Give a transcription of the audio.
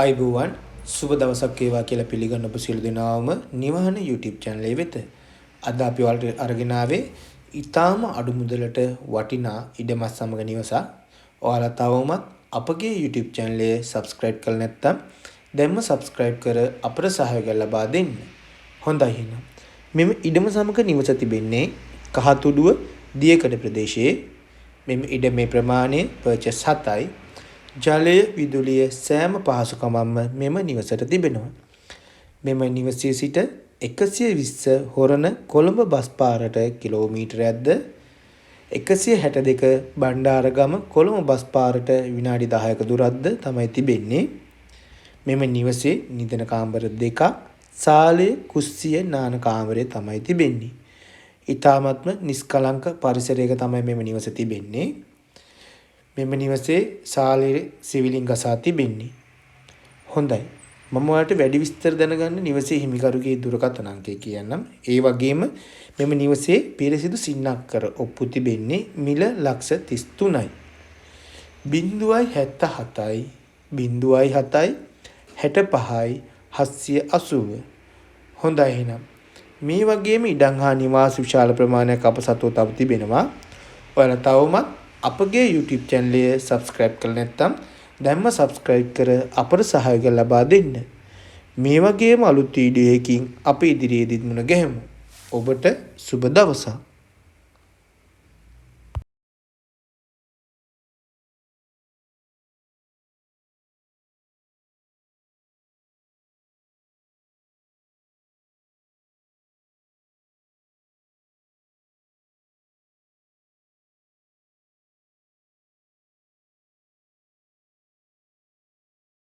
අයිබෝවන් සුබ දවසක් වේවා කියලා පිළිගන්න ඔබ සියලු දෙනාම නිවහන YouTube channel එක වෙත අද අපි ඔයාලට අරගෙන ආවේ ඊටාම අඩු මුදලට වටිනා ඉඩමත් සමග නිවසක්. ඔයාලා තවමත් අපගේ YouTube channel එක subscribe කරලා නැත්නම් දැන්ම subscribe කර අපට සහයෝගය ලබා දෙන්න. හොඳයි එහෙනම්. මෙම ඉඩම සමග නිවස තිබෙන්නේ කහතුඩුව දියකඩ ප්‍රදේශයේ. මෙම ඉඩමේ ප්‍රමාණය purchase 7යි. ජලය විදුලිය සෑම පහසුකමක්ම මෙම නිවසට තිබෙනවා. මෙම නිවසේ සිට 120 හොරණ කොළඹ බස් පාරට කිලෝමීටරයක්ද 162 බණ්ඩාරගම කොළඹ බස් පාරට විනාඩි 10ක දුරක්ද තමයි තිබෙන්නේ. මෙම නිවසේ නිදන කාමර දෙකක්, සාලය, කුස්සිය, නාන කාමරය තමයි තිබෙන්නේ. ඊ타මත්ම නිස්කලංක පරිසරයක තමයි මෙම නිවස තිබෙන්නේ. මෙම නිවසේ සාලයේ සිවිලින් ගසා තිබෙන්නේ. හොඳයි. මම ඔයාලට වැඩි විස්තර දැනගන්න නිවසේ හිමිකරුගේ දුරකථන අංකය කියන්නම්. ඒ වගේම මෙම නිවසේ පිරිසිදු සින්නක්කර ඔප්පු තිබෙන්නේ මිල ලක්ෂ 33යි. 077යි 07යි 65යි 780. හොඳයි එහෙනම්. මේ වගේම ඉඩම් හා නිවාස විශාල ප්‍රමාණයක් අප සතුව තව තිබෙනවා. ඔයාලා තවමත් අපගේ YouTube channel එක subscribe කරලා නැත්නම් දැන්ම subscribe කර අපට සහයෝගය ලබා දෙන්න. මේ වගේම අලුත් වීඩියෝ එකකින් අපි ඉදිරියේදීත් මුණ ගැහෙමු. ඔබට සුබ දවසක්.